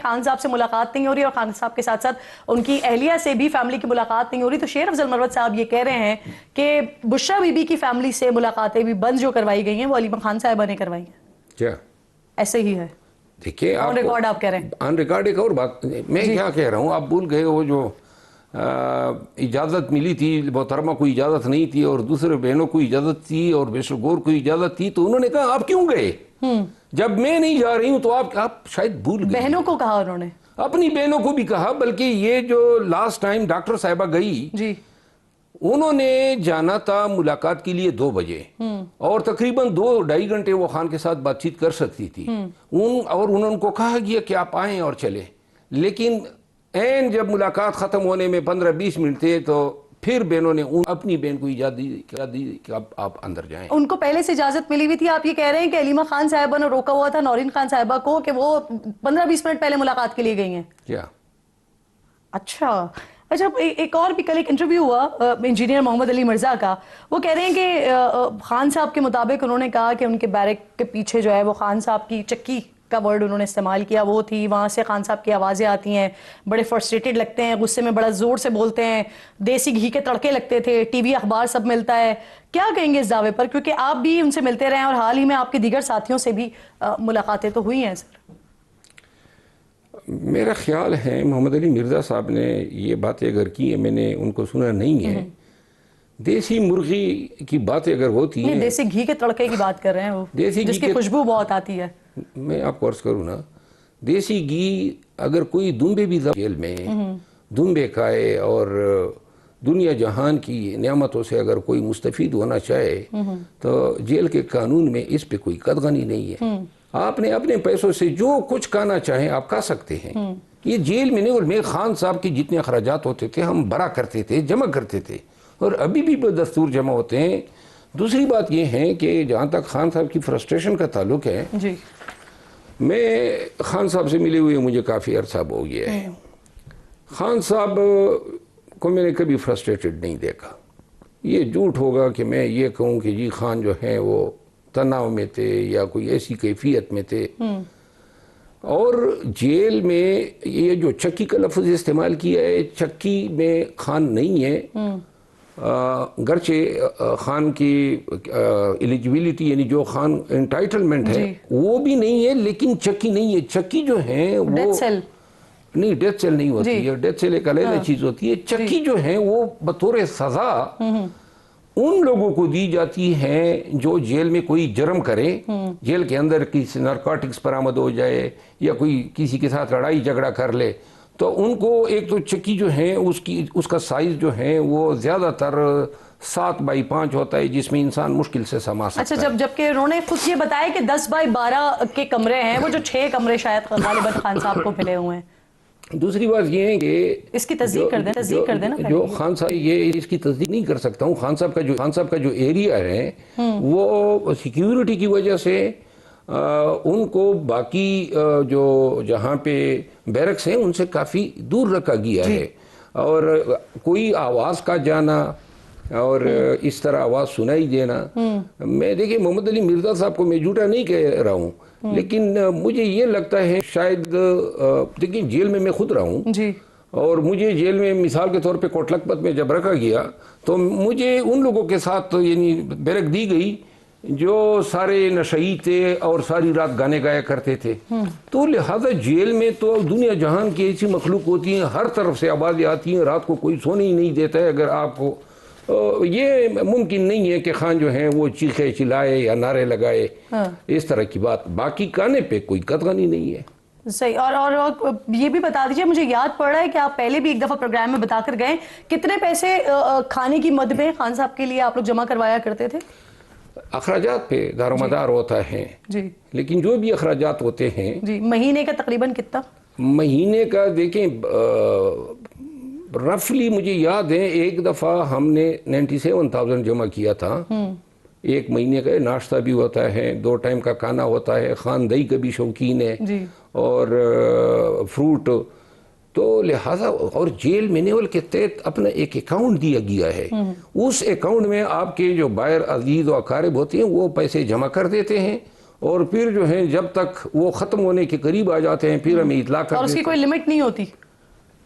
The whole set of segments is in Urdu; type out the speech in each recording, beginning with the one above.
خان صاحب سے ملاقات نہیں ہو رہی اور خان صاحب کے ساتھ ساتھ ان کی اہلیہ سے بھی فیملی کی ملاقات نہیں ہو رہی، تو شیر افضل مروت صاحب یہ کہہ رہے ہیں کہ بشریٰ بی بی کی فیملی سے ملاقاتیں بھی بند جو کروائی گئی ہیں وہ علیمہ خان صاحبہ نے کروائی ہیں. کیا ایسے ہی ہے؟ دیکھیں آن ریکارڈ آپ کہہ رہے ہیں. آن ریکارڈ ایک اور بات میں کیا کہہ رہا ہوں، آپ بھول گئے وہ جو اجازت ملی تھی محترمہ کو اجازت نہیں تھی اور دوسرے بہنوں کو اجازت تھی اور بیشر گور کو اجازت تھی، تو انہوں نے کہا آپ کیوں گئے؟ جب میں نہیں جا رہی ہوں تو آپ شاید بھول گئے. بہنوں کو کہا انہوں نے؟ اپنی بہنوں کو بھی کہا، بلکہ یہ جو لاسٹ ٹائم ڈاکٹر صاحبہ گئی جی انہوں نے جانا تھا ملاقات کے لیے 2 بجے اور تقریباً 2-2.5 گھنٹے وہ خان کے ساتھ بات چیت کر سکتی تھی، اور انہوں نے کو کہا گیا کہ آپ آئیں اور چلیں، لیکن این جب ملاقات ختم ہونے میں 15-20 منٹ تھے تو پھر بہنوں نے اپنی بہن کو اجازت دی کہ اب آپ اندر جائیں. ان کو پہلے سے اجازت ملی ہوئی تھی؟ آپ یہ کہہ رہے ہیں کہ علیمہ خان صاحبہ نے روکا ہوا تھا نورین خان صاحبہ کو کہ وہ 15-20 منٹ پہلے ملاقات کے لیے گئی ہیں؟ کیا اچھا. ایک اور بھی کل ایک انٹرویو ہوا انجینئر محمد علی مرزا کا، وہ کہہ رہے ہیں کہ خان صاحب کے مطابق انہوں نے کہا کہ ان کے بیرک کے پیچھے جو ہے وہ خان صاحب کی چکی کا ورڈ انہوں نے استعمال کیا وہ تھی، وہاں سے خان صاحب کی آوازیں آتی ہیں، بڑے فرسٹریٹڈ لگتے ہیں، غصے میں بڑا زور سے بولتے ہیں، دیسی گھی کے تڑکے لگتے تھے، ٹی وی اخبار سب ملتا ہے. کیا کہیں گے اس دعوے پر؟ کیونکہ آپ بھی ان سے ملتے رہے ہیں اور حال ہی میں آپ کے دیگر ساتھیوں سے بھی ملاقاتیں تو ہوئی ہیں. سر میرا خیال ہے محمد علی مرزا صاحب نے یہ باتیں اگر کی ہیں، میں نے ان کو سنا نہیں ہے. دیسی مرغی کی باتیں اگر ہوتی ہیں، دیسی گھی کے تڑکے کی بات کر رہے ہیں وہ، جس کی خوشبو بہت آتی ہے. میں آپ کو عرض کروں نا، دیسی گھی اگر کوئی دمبے بھی جیل میں دمبے کھائے اور دنیا جہان کی نعمتوں سے اگر کوئی مستفید ہونا چاہے تو جیل کے قانون میں اس پہ کوئی قدغنی نہیں ہے. آپ نے اپنے پیسوں سے جو کچھ کھانا چاہیں آپ کھا سکتے ہیں. یہ جیل میں نہیں. اور میں خان صاحب کے جتنے اخراجات ہوتے تھے ہم بھرا کرتے تھے، جمع کرتے تھے، اور ابھی بھی دستور جمع ہوتے ہیں. دوسری بات یہ ہے کہ جہاں تک خان صاحب کی فرسٹریشن کا تعلق ہے، جی میں خان صاحب سے ملے ہوئے مجھے کافی عرصہ ہو گیا ہے. خان صاحب کو میں نے کبھی فرسٹریٹڈ نہیں دیکھا. یہ جھوٹ ہوگا کہ میں یہ کہوں کہ جی خان جو ہیں وہ تناؤ میں تھے یا کوئی ایسی کیفیت میں تھے. اور جیل میں یہ جو چکی کا لفظ استعمال کیا ہے، چکی میں خان نہیں ہے. گرچہ خان کی ایلیجیبلٹی یعنی جو خان انٹائٹلمنٹ ہے وہ بھی نہیں ہے، لیکن چکی نہیں ہے. چکی جو ہیں وہ نہیں، ڈیتھ سیل نہیں ہوتی ہے. ڈیتھ سیل ایک علیحدہ چیز ہوتی ہے. چکی جو ہیں وہ بطور سزا ان لوگوں کو دی جاتی ہیں جو جیل میں کوئی جرم کرے، جیل کے اندر کسی نارکوٹکس برآمد ہو جائے یا کوئی کسی کے ساتھ لڑائی جھگڑا کر لے، تو ان کو ایک تو چکی جو ہے اس کا سائز جو ہے وہ زیادہ تر 7x5 ہوتا ہے، جس میں انسان مشکل سے سما سکتا ہے. اچھا، جبکہ انہوں نے خود یہ بتایا کہ 10x12 کے کمرے ہیں، وہ جو 6 کمرے شاید غالباً خان صاحب کو ملے ہوئے ہیں. دوسری بات یہ ہے کہ اس کی تصدیق کر دیں نا. جو خان صاحب یہ اس کی تصدیق نہیں کر سکتا ہوں. خان صاحب کا جو ایریا ہے وہ سیکیورٹی کی وجہ سے ان کو باقی جو جہاں پہ بیرکس ہیں ان سے کافی دور رکھا گیا ہے. اور کوئی آواز کا جانا اور اس طرح آواز سنائی دینا، میں دیکھیں محمد علی مرزا صاحب کو میں جھوٹا نہیں کہہ رہا ہوں، لیکن مجھے یہ لگتا ہے شاید دیکھیں جیل میں خود رہا ہوں اور مجھے جیل میں مثال کے طور پہ کوٹ لکھپت میں جب رکھا گیا تو مجھے ان لوگوں کے ساتھ یعنی بیرک دی گئی جو سارے نشئی تھے اور ساری رات گانے گایا کرتے تھے. تو لہذا جیل میں تو دنیا جہان کی ایسی مخلوق ہوتی ہیں، ہر طرف سے آوازیں آتی ہیں، رات کو کوئی سونے ہی نہیں دیتا ہے. اگر آپ کو یہ ممکن نہیں ہے کہ خان جو ہیں وہ چیخے چلائے یا نعرے لگائے، اس طرح کی بات. باقی کانے پہ کوئی قدغنی نہیں ہے. صحیح. اور یہ بھی بتا دیجئے، مجھے یاد پڑ رہا ہے کہ آپ پہلے بھی ایک دفعہ پروگرام میں بتا کر گئے، کتنے پیسے کھانے کی مد میں خان صاحب کے لیے آپ لوگ جمع کروایا کرتے تھے؟ اخراجات پہ دار و مدار ہوتا ہے، لیکن جو بھی اخراجات ہوتے ہیں مہینے کا تقریباً کتنا؟ مہینے کا دیکھیں رفلی مجھے یاد ہے ایک دفعہ ہم نے 97,000 جمع کیا تھا. ایک مہینے کا ناشتہ بھی ہوتا ہے، 2 ٹائم کا کھانا ہوتا ہے، خان دہی کا بھی شوقین ہے اور فروٹ. تو لہٰذا اور جیل مینیول کے تحت اپنا ایک اکاؤنٹ دیا گیا ہے. اس اکاؤنٹ میں آپ کے جو باہر عزیز و اقارب ہوتے ہیں وہ پیسے جمع کر دیتے ہیں اور پھر جو ہے جب تک وہ ختم ہونے کے قریب آ جاتے ہیں پھر ہمیں اطلاع کر اور اس کی کوئی لمٹ نہیں ہوتی؟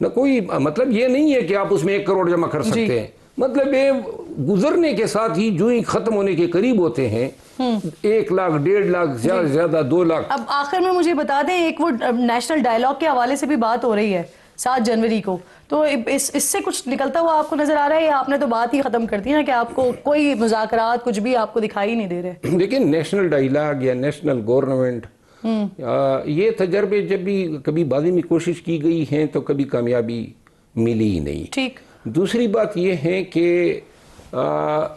نہ کوئی مطلب یہ نہیں ہے کہ آپ اس میں 1 کروڑ جمع کر سکتے ہیں، مطلب یہ گزرنے کے ساتھ ہی جو ہی ختم ہونے کے قریب ہوتے ہیں 1 لاکھ 1.5 لاکھ زیادہ سے زیادہ 2 لاکھ. اب آخر میں مجھے بتا دیں، ایک وہ نیشنل ڈائیلاگ کے حوالے سے بھی بات ہو رہی ہے 7 جنوری کو، تو اس سے کچھ نکلتا ہوا آپ کو نظر آ رہا ہے یا آپ نے تو بات ہی ختم کر دی نا کہ آپ کو کوئی مذاکرات کچھ بھی آپ کو دکھائی نہیں دے رہے؟ لیکن نیشنل ڈائیلاگ یا نیشنل گورنمنٹ یہ تجربے جب بھی کبھی بازی میں کوشش کی گئی ہیں تو کبھی کامیابی ملی ہی نہیں. ٹھیک. دوسری بات یہ ہے کہ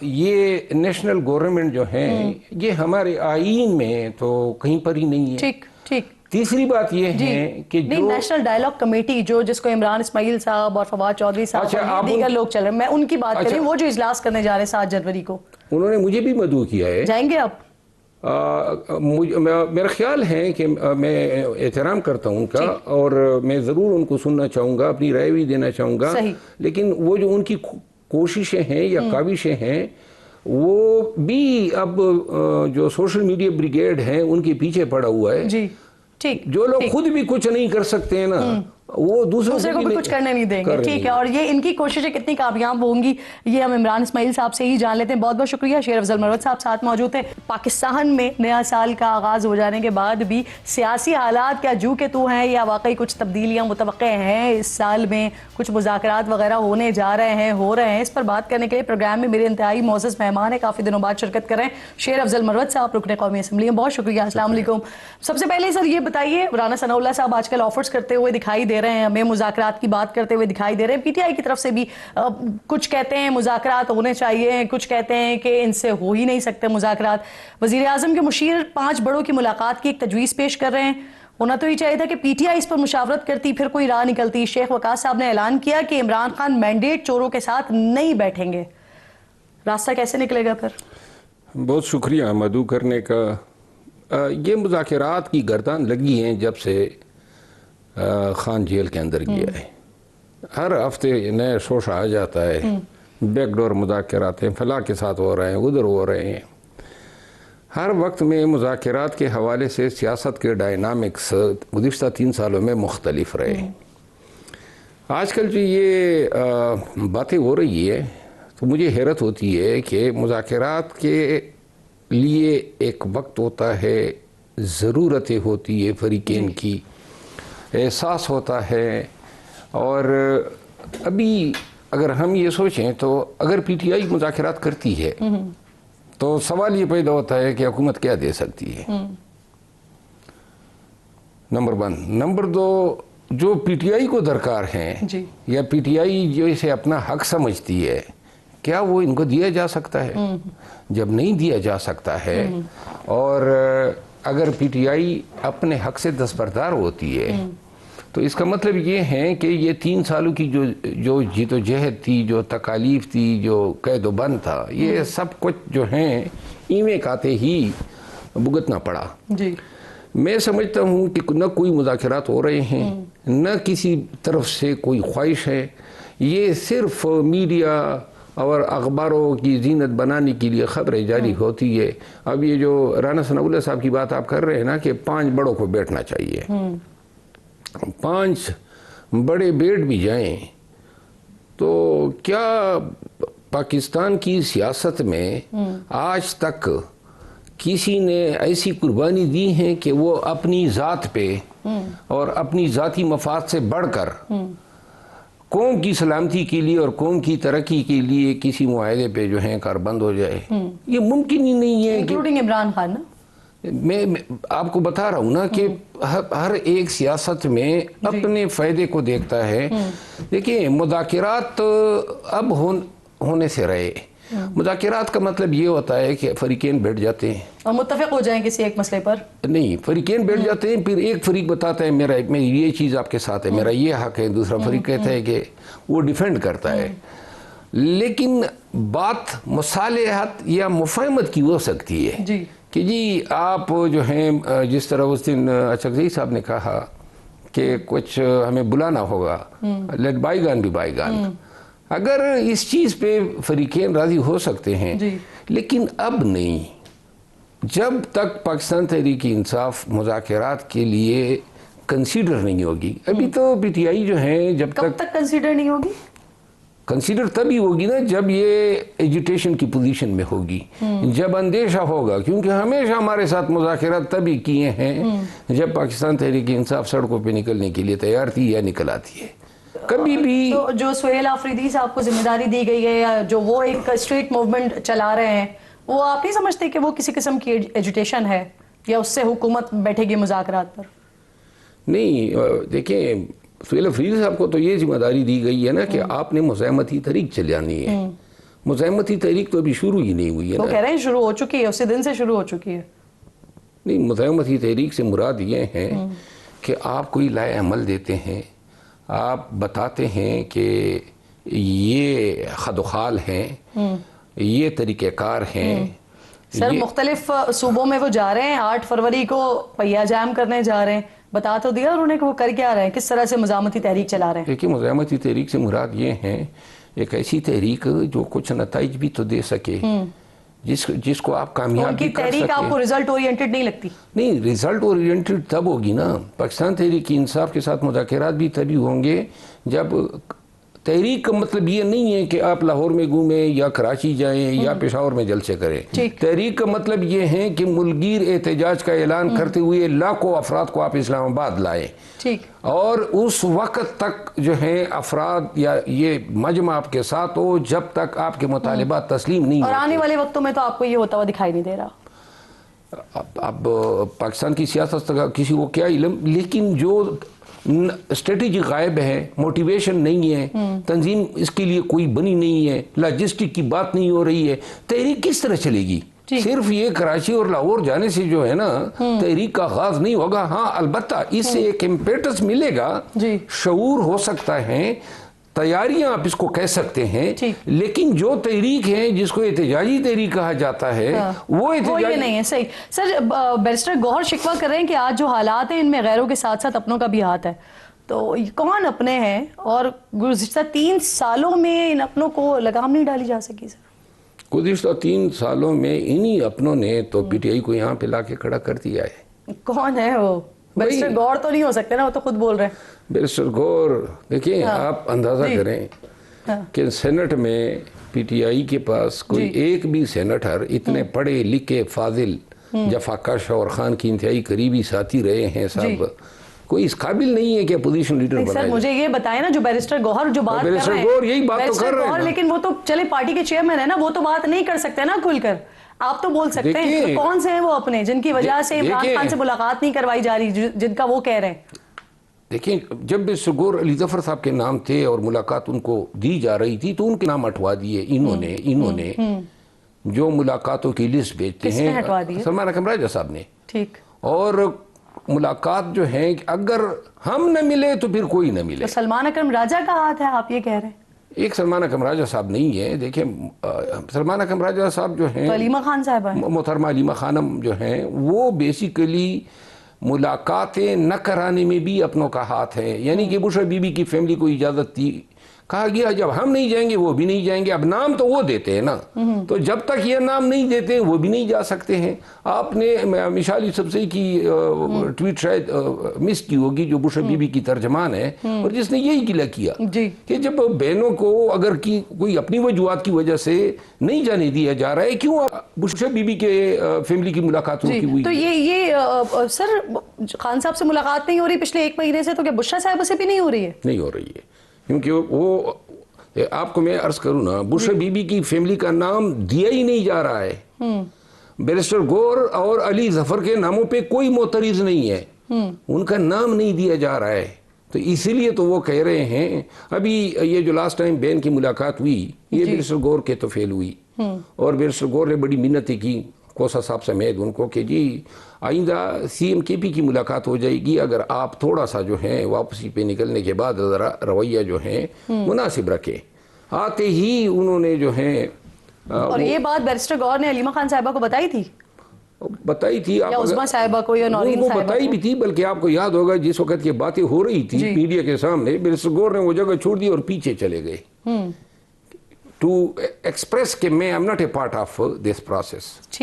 یہ نیشنل گورنمنٹ جو ہے یہ ہمارے آئین میں تو کہیں پر ہی نہیں ہے. ٹھیک ٹھیک. تیسری بات یہ ہے کہ جو نیشنل ڈائیلاگ کمیٹی جس کو عمران اسماعیل صاحب اور فواد چودھری صاحب اور دیگر لوگ چل رہے ہیں، میں ان کی بات کریں، وہ جو اجلاس کرنے جا رہے ہیں 7 جنوری کو، انہوں نے مجھے بھی مدعو کیا ہے. جائیں گے آپ؟ میرا خیال ہے کہ میں احترام کرتا ہوں ان کا اور میں ضرور ان کو سننا چاہوں گا، اپنی رائے بھی دینا چاہوں گا. لیکن وہ جو ان کی کوششیں ہیں یا کاوشیں ہیں وہ بھی اب جو سوشل میڈیا بریگیڈ ہیں ان کے پیچھے پڑا ہوا ہے. جی ٹھیک. جو لوگ خود بھی کچھ نہیں کر سکتے ہیں نا وہ دوسرے کو بھی کچھ کرنے نہیں دیں گے. ٹھیک ہے. اور یہ ان کی کوششیں کتنی کامیاب ہوں گی یہ ہم عمران اسماعیل صاحب سے ہی جان لیتے ہیں. بہت بہت شکریہ. شیر افضل مروت صاحب ساتھ موجود ہیں. پاکستان میں نیا سال کا آغاز ہو جانے کے بعد بھی سیاسی حالات کیا جو کہ تو ہیں یا واقعی کچھ تبدیلیاں متوقع ہیں اس سال میں؟ کچھ مذاکرات وغیرہ ہونے جا رہے ہیں، ہو رہے ہیں؟ اس پر بات کرنے کے لیے پروگرام میں میرے انتہائی معزز مہمان ہیں، کافی دنوں بعد شرکت کر رہے ہیں، شیر افضل مروت صاحب، رکن قومی اسمبلی ہیں. بہت شکریہ. السلام علیکم. سب سے پہلے سر یہ بتائیے، رانا ثناء اللہ صاحب آج کل آفرز کرتے ہوئے دکھائی دے رہے ہیں، ہمیں مذاکرات کی بات کرتے ہوئے دکھائی دے رہے ہیں. پی ٹی آئی کی طرف سے بھی کچھ کہتے ہیں مذاکرات ہونے چاہیے، کچھ کہتے ہیں کہ ان سے ہو ہی نہیں سکتے مذاکرات. وزیر اعظم کے مشیر 5 بڑوں کی ملاقات کی ایک تجویز پیش کر رہے ہیں. ہونا تو یہ چاہیے تھا کہ پی ٹی آئی اس پر مشاورت کرتی، پھر کوئی راہ نکلتی. شیخ وقاص صاحب نے اعلان کیا کہ عمران خان مینڈیٹ چوروں کے ساتھ نہیں بیٹھیں گے. راستہ کیسے نکلے گا پھر؟ بہت شکریہ مدعو کرنے کا. یہ مذاکرات کی گردان لگی ہیں جب سے خان جیل کے اندر گیا ہے. ہر ہفتے نیا شوشہ آ جاتا ہے، بیک ڈور مذاکرات ہیں، فلاں کے ساتھ ہو رہے ہیں، ادھر ہو رہے ہیں. ہر وقت میں مذاکرات کے حوالے سے سیاست کے ڈائنامکس گزشتہ 3 سالوں میں مختلف رہے. آج کل جو یہ باتیں ہو رہی ہے تو مجھے حیرت ہوتی ہے کہ مذاکرات کے لیے ایک وقت ہوتا ہے، ضرورتیں ہوتی ہے فریقین کی، احساس ہوتا ہے. اور ابھی اگر ہم یہ سوچیں تو اگر پی ٹی آئی مذاکرات کرتی ہے تو سوال یہ پیدا ہوتا ہے کہ حکومت کیا دے سکتی ہے. نمبر 1. نمبر 2، جو پی ٹی آئی کو درکار ہیں یا پی ٹی آئی جو اسے اپنا حق سمجھتی ہے، کیا وہ ان کو دیا جا سکتا ہے؟ جب نہیں دیا جا سکتا ہے اور اگر پی ٹی آئی اپنے حق سے دستبردار ہوتی ہے تو اس کا مطلب یہ ہے کہ یہ 3 سالوں کی جو جیت و جہد تھی، جو تکالیف تھی، جو قید و بند تھا، یہ سب کچھ جو ہیں ایویں کاتے ہی بھگتنا پڑا. میں سمجھتا ہوں کہ نہ کوئی مذاکرات ہو رہے ہیں، نہ کسی طرف سے کوئی خواہش ہے. یہ صرف میڈیا اور اخباروں کی زینت بنانے کے لیے خبریں جاری ہوتی ہے. اب یہ جو رانا ثناء اللہ صاحب کی بات آپ کر رہے ہیں نا کہ 5 بڑوں کو بیٹھنا چاہیے، 5 بڑے بیٹھ بھی جائیں تو کیا پاکستان کی سیاست میں آج تک کسی نے ایسی قربانی دی ہے کہ وہ اپنی ذات پہ اور اپنی ذاتی مفاد سے بڑھ کر قوم کی سلامتی کے لیے اور قوم کی ترقی کے لیے کسی معاہدے پہ جو ہے کاربند ہو جائے؟ یہ ممکن ہی نہیں ہے. انکلوڈنگ عمران خان. میں آپ کو بتا رہا ہوں نا کہ ہر ایک سیاست میں اپنے فائدے کو دیکھتا ہے. دیکھیں مذاکرات اب ہونے سے رہے. مذاکرات کا مطلب یہ ہوتا ہے کہ فریقین بیٹھ جاتے ہیں اور متفق ہو جائیں کسی ایک مسئلے پر. نہیں، فریقین بیٹھ جاتے ہیں، پھر ایک فریق بتاتا ہے میری یہ چیز آپ کے ساتھ ہے، میرا یہ حق ہے، دوسرا فریق کہتا ہے کہ وہ ڈیفینڈ کرتا ہے. لیکن بات مصالحت یا مفاہمت کی ہو سکتی ہے کہ جی آپ جو ہیں جس طرح اس دن اچکزئی صاحب نے کہا کہ کچھ ہمیں بلانا ہوگا، لیٹ بائی گان بھی بائی گان. اگر اس چیز پہ فریقین راضی ہو سکتے ہیں لیکن اب نہیں. جب تک پاکستان تحریک انصاف مذاکرات کے لیے کنسیڈر نہیں ہوگی، ابھی تو پی ٹی آئی جو ہیں جب کب تک کنسیڈر نہیں ہوگی؟ کنسیڈر تبھی ہوگی نا جب یہ ایجوٹیشن کی پوزیشن میں ہوگی، جب اندیشہ ہوگا، کیونکہ ہمیشہ ہمارے ساتھ مذاکرات تبھی کیے ہیں جب پاکستان تحریک انصاف سڑکوں پہ نکلنے کے لیے تیار تھی یا نکل آتی ہے۔ کبھی بھی تو جو سہیل آفریدی صاحب کو ذمہ داری دی گئی ہے یا جو وہ ایک اسٹریٹ موومنٹ چلا رہے ہیں، وہ آپ نہیں سمجھتے کہ وہ کسی قسم کی ایجوٹیشن ہے یا اس سے حکومت بیٹھے گی مذاکرات پر؟ نہیں، دیکھیں سہیل آفریدی صاحب کو تو یہ ذمہ داری دی گئی ہے نا کہ آپ نے مزاحمتی تحریک چلانی ہے۔ مزاحمتی تحریک تو ابھی شروع ہی نہیں ہوئی ہے وہ نا۔ کہہ رہے ہیں شروع ہو چکی ہے، اسی دن سے شروع ہو چکی ہے۔ نہیں، مزاحمتی تحریک سے مراد یہ ہے کہ آپ کوئی لائے عمل دیتے ہیں، آپ بتاتے ہیں کہ یہ خد و خال ہیں، یہ طریقہ کار ہیں۔ سر مختلف صوبوں میں وہ جا رہے ہیں، 8 فروری کو پہیہ جام کرنے جا رہے ہیں، بتا تو دیا انہوں نے کہ وہ کر کیا رہے ہیں، کس طرح سے مزاحمتی تحریک چلا رہے ہیں۔ دیکھیں مزاحمتی تحریک سے مراد یہ ہے ایک ایسی تحریک جو کچھ نتائج بھی تو دے سکے، جس کو آپ کامیاب ان کی بھی کر تحریک سکے۔ آپ کو ریزلٹ اورینٹڈ نہیں لگتی؟ نہیں، ریزلٹ اورینٹڈ تب ہوگی نا، پاکستان تحریک انصاف کے ساتھ مذاکرات بھی تبھی ہوں گے جب تحریک کا مطلب یہ نہیں ہے کہ آپ لاہور میں گھومیں یا کراچی جائیں یا پشاور میں جلسے کریں۔ تحریک کا مطلب یہ ہے کہ ملکگیر احتجاج کا اعلان کرتے ہوئے لاکھوں افراد کو آپ اسلام آباد لائیں، اور اس وقت تک جو ہے افراد یا یہ مجمع آپ کے ساتھ ہو جب تک آپ کے مطالبات تسلیم نہیں اور ہوتے۔ آنے والے وقتوں میں تو آپ کو یہ ہوتا ہوا دکھائی نہیں دے رہا۔ اب پاکستان کی سیاست کا کسی کو کیا علم، لیکن جو اسٹریٹجی غائب ہے، موٹیویشن نہیں ہے، تنظیم اس کے لیے کوئی بنی نہیں ہے، لاجسٹک کی بات نہیں ہو رہی ہے، تحریک کس طرح چلے گی؟ صرف یہ کراچی اور لاہور جانے سے جو ہے نا تحریک کا آغاز نہیں ہوگا۔ ہاں البتہ اس سے ایک امپیٹس ملے گا، شعور ہو سکتا ہے، تیاریاں آپ اس کو کہہ سکتے ہیں، لیکن جو تحریک ہے جس کو احتجاجی تحریک کہا جاتا ہے وہ یہ نہیں ہے۔ صحیح سر، بیرسٹر گوہر شکوہ کر رہے ہیں کہ آج جو حالات ہیں ان میں غیروں کے ساتھ ساتھ اپنوں کا بھی ہاتھ ہے، تو کون اپنے ہیں اور گزشتہ 3 سالوں میں ان اپنوں کو لگام نہیں ڈالی جا سکی؟ سر گزشتہ 3 سالوں میں انہی اپنوں نے تو پی ٹی آئی کو یہاں پہ لا کے کھڑا کر دیا ہے۔ کون ہے وہ؟ بیرسٹر گوہر تو نہیں ہو سکتے نا، وہ تو خود بول رہے ہیں۔ بیرسٹر گوہر دیکھیں، آپ اندازہ کریں کہ سینٹ میں پی ٹی آئی کے پاس کوئی ایک بھی سینیٹر اتنے پڑھے لکھے فاضل جفاکش اور خان کی انتہائی قریبی ساتھی رہے ہیں صاحب، کوئی اس قابل نہیں ہے کہ اپوزیشن لیڈر بنائے۔ سر مجھے یہ بتائیں نا، جو بیرسٹر گوہر جو بات کر رہے ہیں، بیرسٹر گوہر یہی بات تو کر رہے ہیں، لیکن وہ تو چلے پارٹی کے چیئرمین ہیں نا، وہ تو بات نہیں کر سکتے نا کھل کر۔ آپ تو بول سکتے ہیں، تو کون سے ہیں وہ اپنے جن کی وجہ سے عمران خان سے ملاقات نہیں کروائی جا رہی، جن کا وہ کہہ رہے ہیں؟ دیکھیں جب بیرسٹر گوہر علی ظفر صاحب کے نام تھے اور ملاقات ان کو دی جا رہی تھی تو ان کے نام ہٹوا دیے انہوں نے جو ملاقاتوں کی لسٹ بھیجتے ہیں، سلمان اکرم راجہ صاحب نے۔ ٹھیک، اور ملاقات جو ہیں اگر ہم نہ ملے تو پھر کوئی نہ ملے۔ سلمان اکرم راجہ کا ہاتھ ہے آپ یہ کہہ رہے ہیں؟ ایک سلمان اکرم راجہ صاحب نہیں ہے، دیکھیں سلمان اکرم راجہ صاحب جو ہیں، علیمہ خان صاحبہ ہیں، محترمہ علیمہ خانم جو ہیں، وہ بیسیکلی ملاقاتیں نہ کرانے میں بھی اپنوں کا ہاتھ ہے۔ یعنی کہ بشرا بی بی کی فیملی کو اجازت تھی، کہا گیا جب ہم نہیں جائیں گے وہ بھی نہیں جائیں گے۔ اب نام تو وہ دیتے ہیں نا، تو جب تک یہ نام نہیں دیتے وہ بھی نہیں جا سکتے ہیں۔ آپ نے مشال یوسفزئی کی ٹویٹ شاید مس کی ہوگی، جو بشرا بی بی کی ترجمان ہے، اور جس نے یہی گلہ کیا کہ جب بہنوں کو اگر کوئی اپنی وجوہات کی وجہ سے نہیں جانے دیا جا رہا ہے، کیوں بشرا بی بی کے فیملی کی ملاقات کی ہوئی؟ تو یہ سر خان صاحب سے ملاقات نہیں ہو رہی پچھلے 1 مہینے سے، تو کیا بشرا صاحبہ سے بھی نہیں ہو رہی ہے؟ نہیں ہو رہی ہے، کیونکہ وہ آپ کو میں عرض کروں نا، بشرا بی بی کی فیملی کا نام دیا ہی نہیں جا رہا ہے۔ بیرسٹر گوہر اور علی ظفر کے ناموں پہ کوئی معترض نہیں ہے، ان کا نام نہیں دیا جا رہا ہے، تو اسی لیے تو وہ کہہ رہے ہیں۔ ابھی یہ جو لاسٹ ٹائم بین کی ملاقات ہوئی، یہ بیرسٹر گوہر کے تو فیل ہوئی، اور بیرسٹر گوہر نے بڑی منتیں کی کوسا صاحب سمیت ان کو کہ جی آئندہ سی ایم کے پی کی ملاقات ہو جائے گی، اگر آپ تھوڑا سا جو ہے واپسی پہ نکلنے کے بعد ذرا رویہ جو ہے مناسب رکھیں۔ آتے ہی انہوں نے جو ہے، اور یہ بات بیرسٹر گوہر نے علیمہ خان صاحبہ کو بتائی تھی؟ بتائی تھی، یا عظمیٰ صاحبہ کو یا نورین صاحبہ کو؟ بتائی بھی تھی، بلکہ آپ کو یاد ہوگا جس وقت یہ باتیں ہو رہی تھی میڈیا کے سامنے، بیرسٹر گوہر نے وہ جگہ چھوڑ دی اور پیچھے چلے گئے ٹو ایکسپریس کہ میں am not a part of this process.